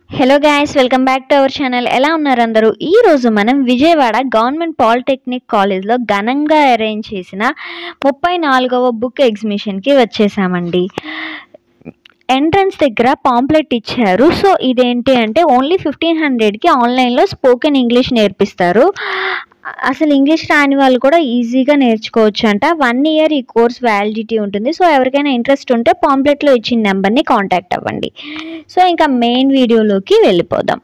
Hello guys, welcome back to our channel. ఎలా ఉన్నారు అందరూ? ఈరోజు మనం విజయవాడ గవర్నమెంట్ పాలిటెక్నిక్ కాలేజ్లో ఘనంగా అరేంజ్ చేసిన 34వ బుక్ ఎగ్జిబిషన్కి వచ్చేసామండి. ఎంట్రన్స్ దగ్గర పాంప్లెట్ ఇచ్చారు. సో ఇదేంటి అంటే ఓన్లీ 1500కి ఆన్లైన్లో స్పోకెన్ ఇంగ్లీష్ నేర్పిస్తారు. అసలు ఇంగ్లీష్ రాని వాళ్ళు కూడా ఈజీగా నేర్చుకోవచ్చు అంట. 1 ఇయర్ ఈ కోర్స్ వ్యాలిడిటీ ఉంటుంది. సో ఎవరికైనా ఇంట్రెస్ట్ ఉంటే పాంప్లెట్లో ఇచ్చిన నెంబర్ని కాంటాక్ట్ అవ్వండి. సో ఇంకా మెయిన్ వీడియోలోకి వెళ్ళిపోదాం.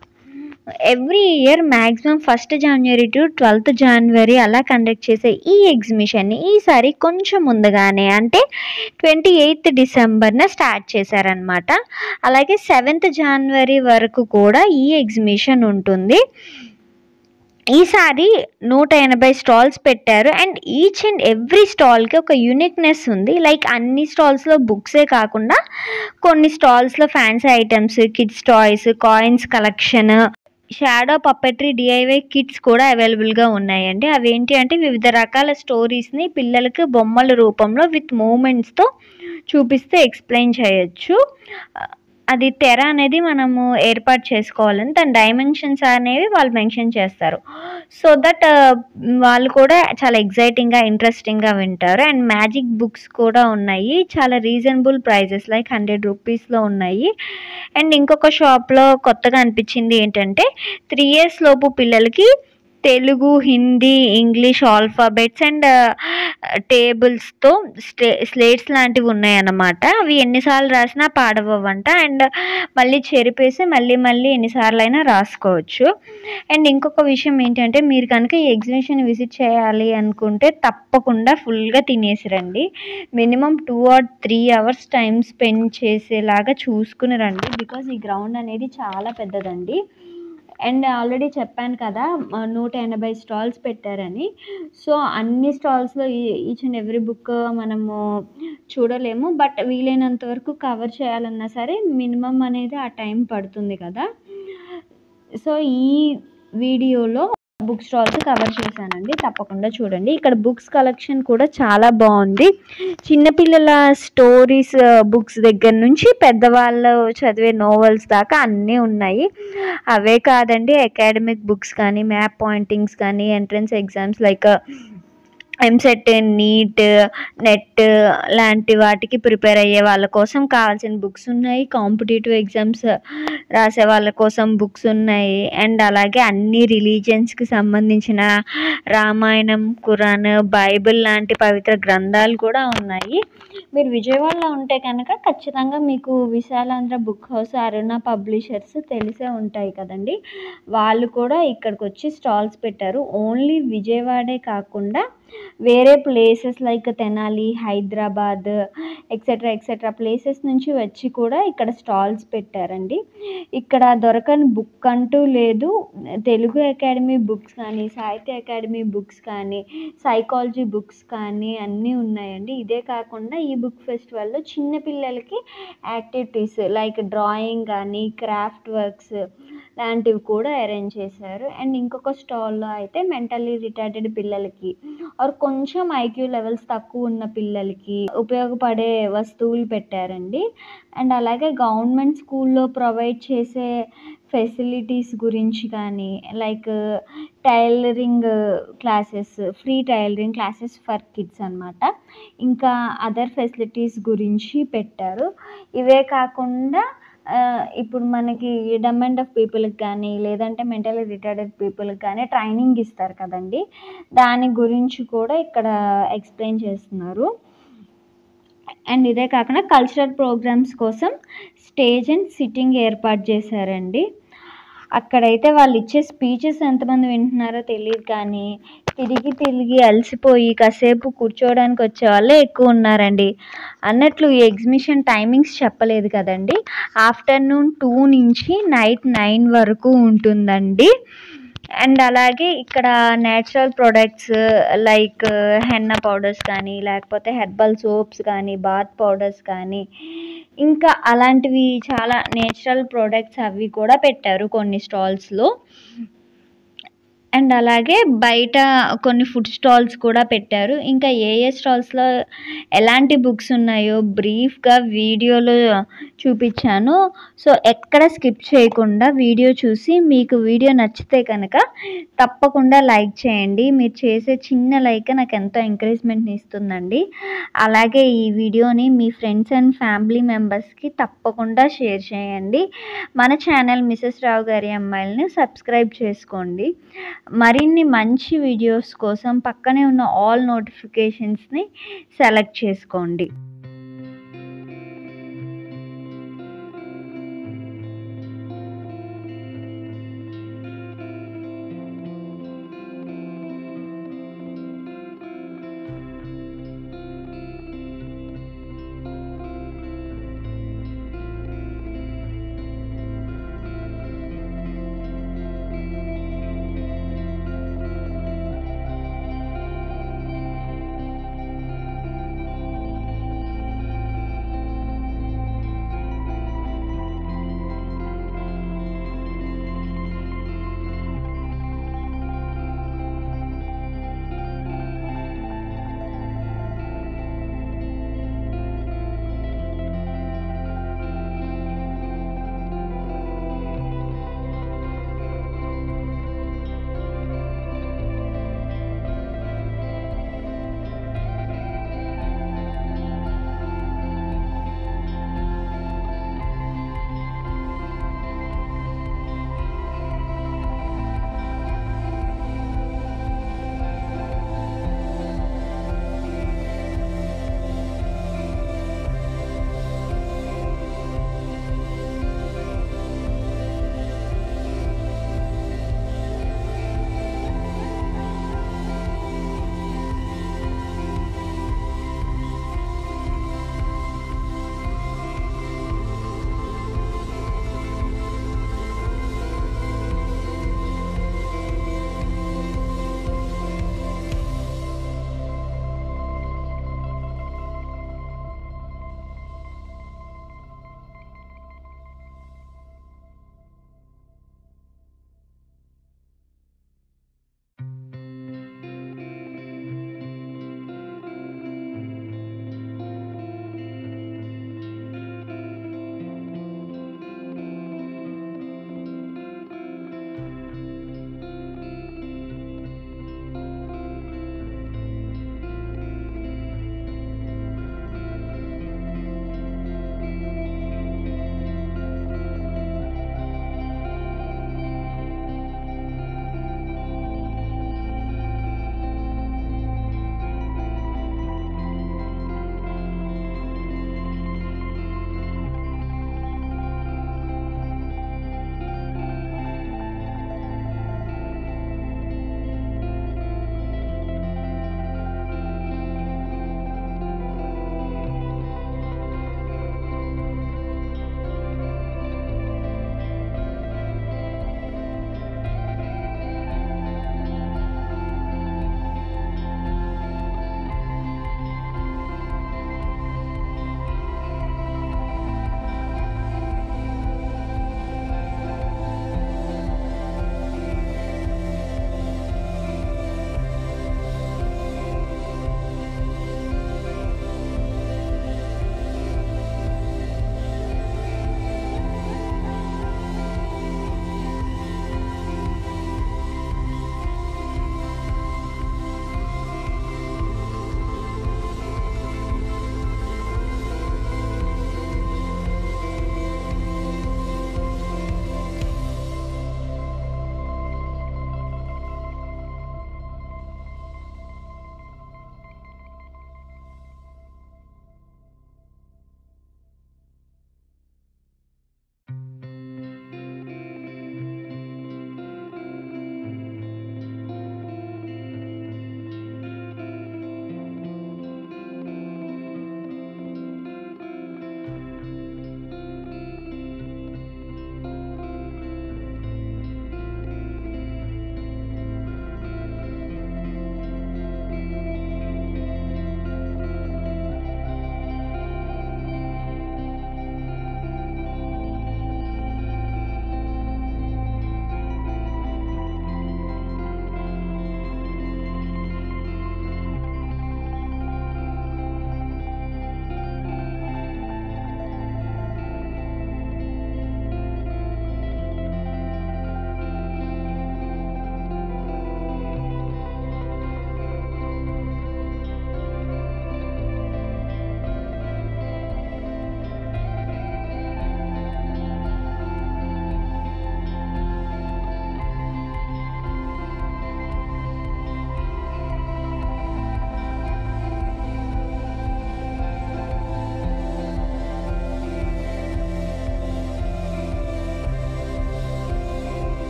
Every year maximum 1st January to 12th January అలా కండక్ట్ చేసే ఈ ఎగ్జిబిషన్ని ఈసారి కొంచెం ముందుగానే అంటే 28th December స్టార్ట్ చేశారనమాట. అలాగే 7th January వరకు కూడా ఈ ఎగ్జిబిషన్ ఉంటుంది. ఈసారి 180 స్టాల్స్ పెట్టారు. అండ్ ఈచ్ అండ్ ఎవ్రీ స్టాల్కి ఒక యూనిక్నెస్ ఉంది. లైక్ అన్ని స్టాల్స్లో బుక్సే కాకుండా కొన్ని స్టాల్స్లో fancy items, kids toys, coins collection, shadow puppetry DIY kits కూడా అవైలబుల్గా ఉన్నాయండి. అవేంటి అంటే వివిధ రకాల స్టోరీస్ని పిల్లలకి బొమ్మల రూపంలో విత్ మూమెంట్స్తో చూపిస్తే ఎక్స్ప్లెయిన్ చేయొచ్చు. అది తెర అనేది మనము ఏర్పాటు చేసుకోవాలని దాని డైమెన్షన్స్ అనేవి వాళ్ళు మెన్షన్ చేస్తారు. సో దట్ వాళ్ళు కూడా చాలా ఎగ్జైటింగ్గా ఇంట్రెస్టింగ్గా వింటారు. అండ్ మ్యాజిక్ బుక్స్ కూడా ఉన్నాయి. చాలా రీజనబుల్ ప్రైజెస్ లైక్ 100 రూపీస్లో ఉన్నాయి. అండ్ ఇంకొక షాప్లో కొత్తగా అనిపించింది ఏంటంటే 3 years లోపు పిల్లలకి Telugu, Hindi, English alphabets and టేబుల్స్తో స్లేట్స్ లాంటివి ఉన్నాయన్నమాట. అవి ఎన్నిసార్లు రాసినా పాడవంట. అండ్ మళ్ళీ చెరిపేసి మళ్ళీ ఎన్నిసార్లు అయినా రాసుకోవచ్చు. అండ్ ఇంకొక విషయం ఏంటంటే మీరు కనుక ఈ ఎగ్జిబిషన్ విజిట్ చేయాలి అనుకుంటే తప్పకుండా ఫుల్గా తినేసి రండి. Minimum 2 or 3 hours time spend చేసేలాగా చూసుకుని రండి. బికాజ్ ఈ గ్రౌండ్ అనేది చాలా పెద్దదండి. అండ్ ఆల్రెడీ చెప్పాను కదా 180 స్టాల్స్ పెట్టారని. సో అన్ని స్టాల్స్లో ఈచ్ అండ్ ఎవ్రీ బుక్ మనము చూడలేము. బట్ వీలైనంత వరకు కవర్ చేయాలన్నా సరే మినిమం అనేది ఆ టైం పడుతుంది కదా. సో ఈ వీడియోలో బుక్ స్టాల్స్ కవర్ చేశానండి, తప్పకుండా చూడండి. ఇక్కడ బుక్స్ కలెక్షన్ కూడా చాలా బాగుంది. చిన్నపిల్లల స్టోరీస్ బుక్స్ దగ్గర నుంచి పెద్దవాళ్ళు చదివే నోవెల్స్ దాకా అన్నీ ఉన్నాయి. అవే కాదండి, అకాడమిక్ బుక్స్ కానీ, మ్యాప్ పాయింటింగ్స్ కానీ, entrance exams like EAMCET, NEET, NET లాంటి వాటికి ప్రిపేర్ అయ్యే వాళ్ళ కోసం కావాల్సిన బుక్స్ ఉన్నాయి. కాంపిటేటివ్ ఎగ్జామ్స్ రాసే వాళ్ళ కోసం బుక్స్ ఉన్నాయి. అండ్ అలాగే అన్ని రిలీజియన్స్కి సంబంధించిన రామాయణం, ఖురాన్, బైబిల్ లాంటి పవిత్ర గ్రంథాలు కూడా ఉన్నాయి. మీరు విజయవాడలో ఉంటే కనుక ఖచ్చితంగా మీకు విశాలాంధ్ర బుక్ హౌస్, అరుణ పబ్లిషర్స్ తెలిసే ఉంటాయి కదండి. వాళ్ళు కూడా ఇక్కడికి వచ్చి స్టాల్స్ పెట్టారు. ఓన్లీ విజయవాడే కాకుండా వేరే places like Tenali, Hyderabad etcetera places నుంచి వచ్చి కూడా ఇక్కడ స్టాల్స్ పెట్టారండి. ఇక్కడ దొరకని బుక్ అంటూ లేదు. తెలుగు అకాడమీ బుక్స్ కానీ, సాహిత్య అకాడమీ బుక్స్ కానీ, సైకాలజీ బుక్స్ కానీ అన్నీ ఉన్నాయండి. ఇదే కాకుండా ఈ బుక్ ఫెస్టివల్లో చిన్నపిల్లలకి యాక్టివిటీస్ లైక్ డ్రాయింగ్ కానీ, క్రాఫ్ట్ వర్క్స్ లాంటివి కూడా అరేంజ్ చేశారు. అండ్ ఇంకొక స్టాల్లో అయితే మెంటల్లీ రిటార్డెడ్ పిల్లలకి ఆర్ కొంచెం ఐక్యూ లెవెల్స్ తక్కువ ఉన్న పిల్లలకి ఉపయోగపడే వస్తువులు పెట్టారండి. అండ్ అలాగే గవర్నమెంట్ స్కూల్లో ప్రొవైడ్ చేసే ఫెసిలిటీస్ గురించి కానీ, like tailoring classes, free tailoring classes for kids అనమాట. ఇంకా అదర్ ఫెసిలిటీస్ గురించి పెట్టారు. ఇవే కాకుండా ఇప్పుడు మనకి డమ్ అండ్ డెఫ్ పీపుల్కి కానీ, లేదంటే మెంటల్లీ రిటార్డెడ్ పీపుల్కి కానీ ట్రైనింగ్ ఇస్తారు కదండి, దాని గురించి కూడా ఇక్కడ ఎక్స్ప్లెయిన్ చేస్తున్నారు. అండ్ ఇదే కాకుండా కల్చరల్ ప్రోగ్రామ్స్ కోసం స్టేజ్ అండ్ సిట్టింగ్ ఏర్పాటు చేశారండి. అక్కడైతే వాళ్ళు ఇచ్చే స్పీచెస్ ఎంతమంది వింటున్నారో తెలియదు, కానీ తిరిగి అలసిపోయి కాసేపు కూర్చోవడానికి వచ్చే వాళ్ళే ఎక్కువ ఉన్నారండి. అన్నట్లు ఈ ఎగ్జిబిషన్ టైమింగ్స్ చెప్పలేదు కదండి. ఆఫ్టర్నూన్ 2 నుంచి నైట్ 9 వరకు ఉంటుందండి. అండ్ అలాగే ఇక్కడ natural products like henna powders కానీ, లేకపోతే హెర్బల్ సోప్స్ కానీ, బాత్ పౌడర్స్ కానీ, ఇంకా అలాంటివి చాలా నేచురల్ ప్రొడక్ట్స్ అవి కూడా పెట్టారు కొన్ని స్టాల్స్లో. అండ్ అలాగే బయట కొన్ని ఫుడ్ స్టాల్స్ కూడా పెట్టారు. ఇంకా ఏ ఏ స్టాల్స్‌లో ఎలాంటి బుక్స్ ఉన్నాయో బ్రీఫ్‌గా వీడియోలో చూపిచ్చాను. సో, ఎక్కడ స్కిప్ చేయకుండా వీడియో చూసి మీకు వీడియో నచ్చితే కనుక తప్పకుండా లైక్ చేయండి. మీరు చేసే చిన్న లైకే నాకెంతో ఎంకరేజ్‌మెంట్‌ని ఇస్తుందండి. అలాగే ఈ వీడియోని మీ ఫ్రెండ్స్ అండ్ ఫ్యామిలీ మెంబర్స్‌కి తప్పకుండా షేర్ చేయండి. మన ఛానల్ మిసెస్ రావు గారి అమ్మాయిలని సబ్స్క్రైబ్ చేసుకోండి. మరిన్ని మంచి వీడియోస్ కోసం పక్కనే ఉన్న ఆల్ నోటిఫికేషన్స్‌ని సెలెక్ట్ చేసుకోండి.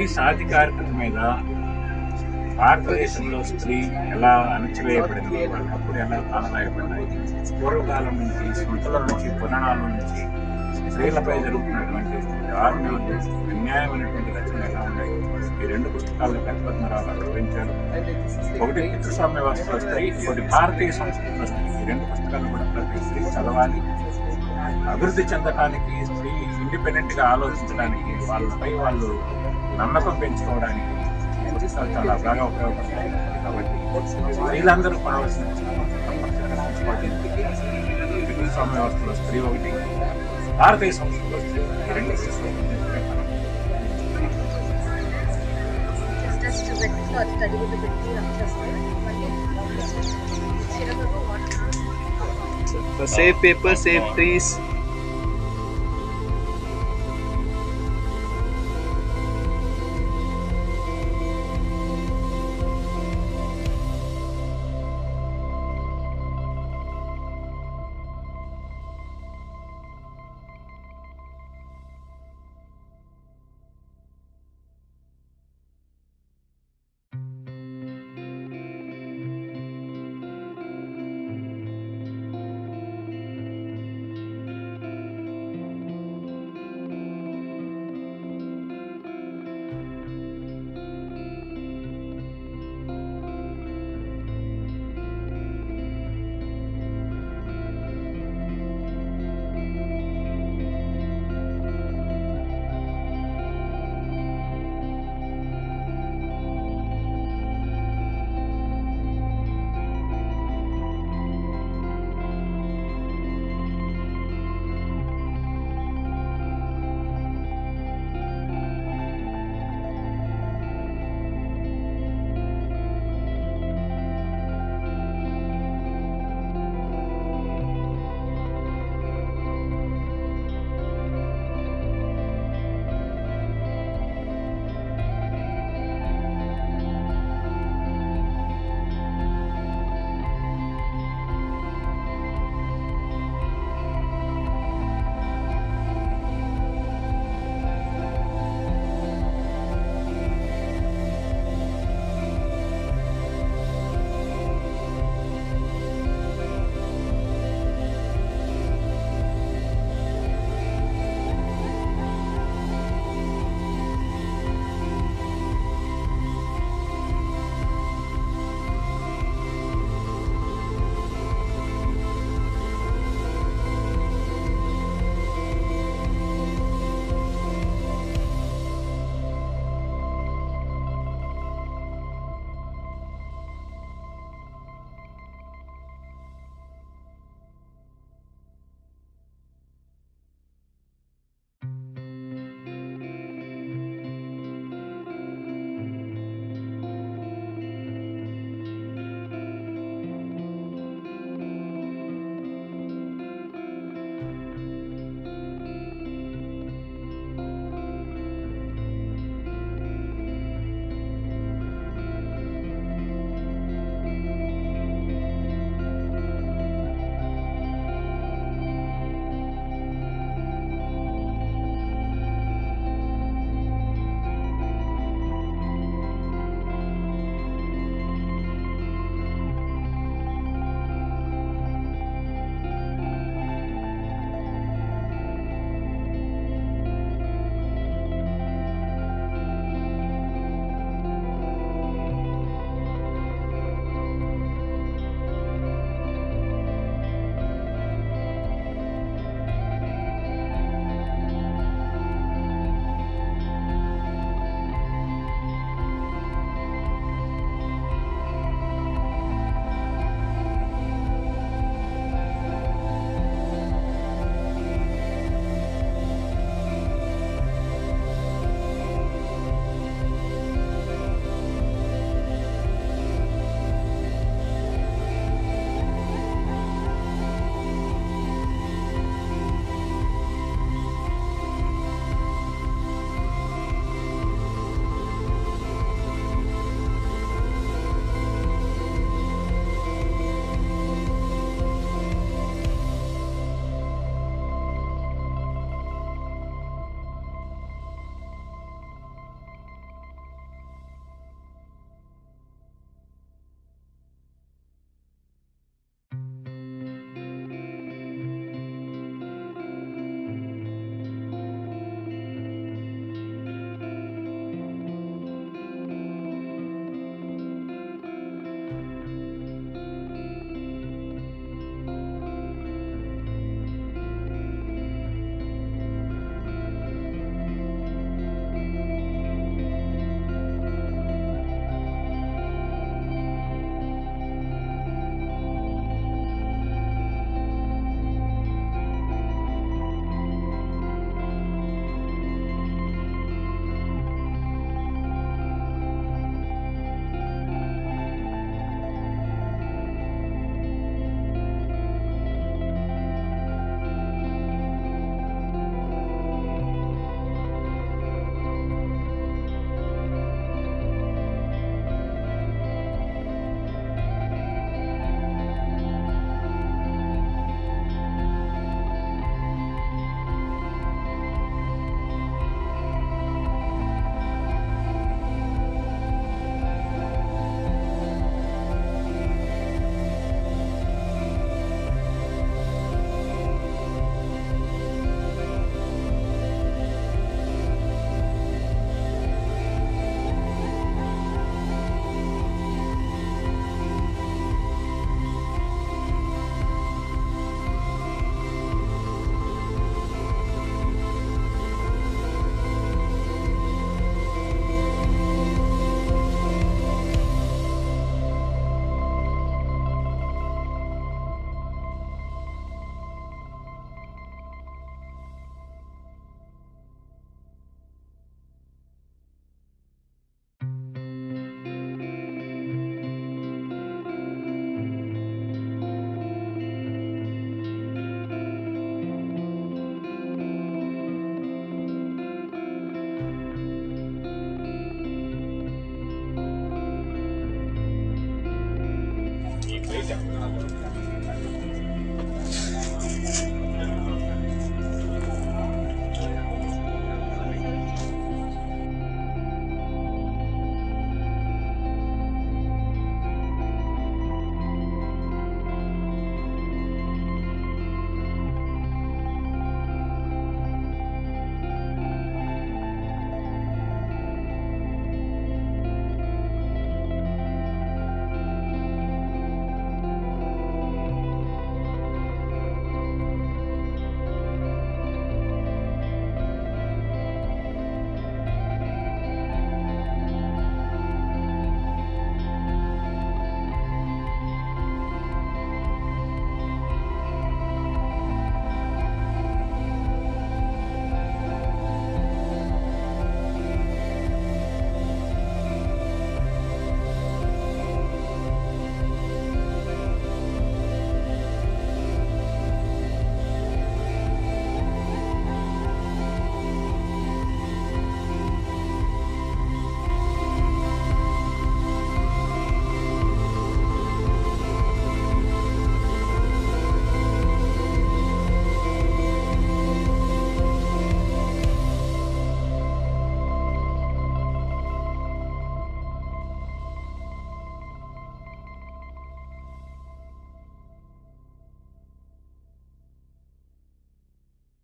ఈ సాధికారికత మీద భారతదేశంలో స్త్రీ ఎలా అణచివేయబడింది, వాళ్ళ హక్కులు ఎలా కాలరాయబడ్డాయి, పూర్వకాలం నుంచి స్మృతుల నుంచి పురాణాల నుంచి స్త్రీలపై జరుగుతున్నటువంటి దారుణాలు, అన్యాయమైనటువంటి రచనలు ఎలా ఉన్నాయి, ఈ రెండు పుస్తకాలను పెద్దపద్మరావు గారు వివరించారు. ఒకటి పితృస్వామ్య వ్యవస్థలో స్త్రీ, ఒకటి భారతీయ సంస్కృతిలో స్త్రీ. ఈ రెండు పుస్తకాలను కూడా ప్రతి స్త్రీ చదవాలి. అభివృద్ధి చెందడానికి, స్త్రీ ఇండిపెండెంట్ గా ఆలోచించడానికి, వాళ్ళపై వాళ్ళు నమ్మకం పెంచుకోవడానికి ఈ పుస్తకాలు చాలా బాగా ఉపయోగపడతాయి. కాబట్టి స్త్రీలందరూ పడవలసిన పుస్తకం తప్పనిసరిగా తీసుకోవాలి. పితృస్వామ్య వ్యవస్థలో స్త్రీ ఒకటి, భారతీయ సంస్కృతిలో స్త్రీ, ఈ రెండు పుస్తకాలు save paper, save trees.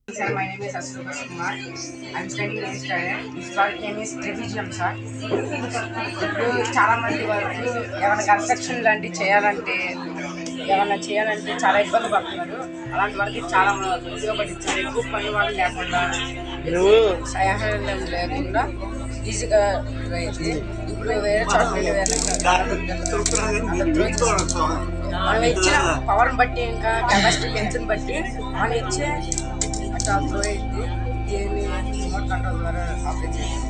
Sir, my name is Ashutosh Kumar. I'm studying in student. This project name is Revision, sir. ఇప్పుడు చాలా మంది వరకు ఏమైనా కన్స్ట్రక్షన్ లాంటివి చేయాలంటే చాలా ఇబ్బంది పడుతున్నారు. అలాంటి వాళ్ళకి చాలా ఉపయోగపడుతుంది. ఎక్కువ పని వాళ్ళు లేకుండా సహాయం లేకుండా ఈజీగా అయితే ఇప్పుడు వేరే చోట మనం ఇచ్చిన పవర్ని బట్టి ఇంకా కెపాసిటీ పెంచుని బట్టి మనం ఇచ్చే త్రో అయింది. దీన్ని రిమోట్ కంట్రోల్ ద్వారా ఆపరేట్ చేయాలి.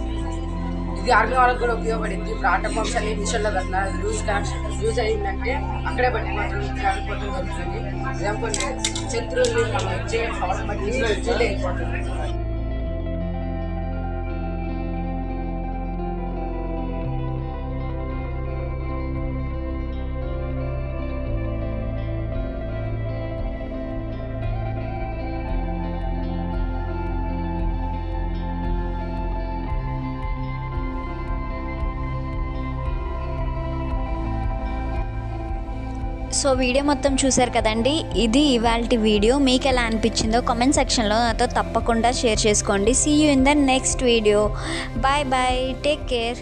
ఇది ఆర్మీ వాళ్ళకి కూడా ఉపయోగపడింది. ఇప్పుడు ఆటో పంప్స్ అన్ని మిషన్లో పెడుతున్నారు. లూజ్ అయిందంటే అక్కడే పట్టుకోవడం జరుగుతుంది. ఎగ్జాంపుల్ శత్రువులు మనం ఇచ్చే పవర్ బట్టి లూజ్ అయిపోతుంది. సో వీడియో మొత్తం చూశారు కదండి. ఇది ఇవాల్టి వీడియో. మీకు ఎలా అనిపించిందో కామెంట్ సెక్షన్లో నాతో తప్పకుండా షేర్ చేసుకోండి. See you in the next video. Bye bye, take care.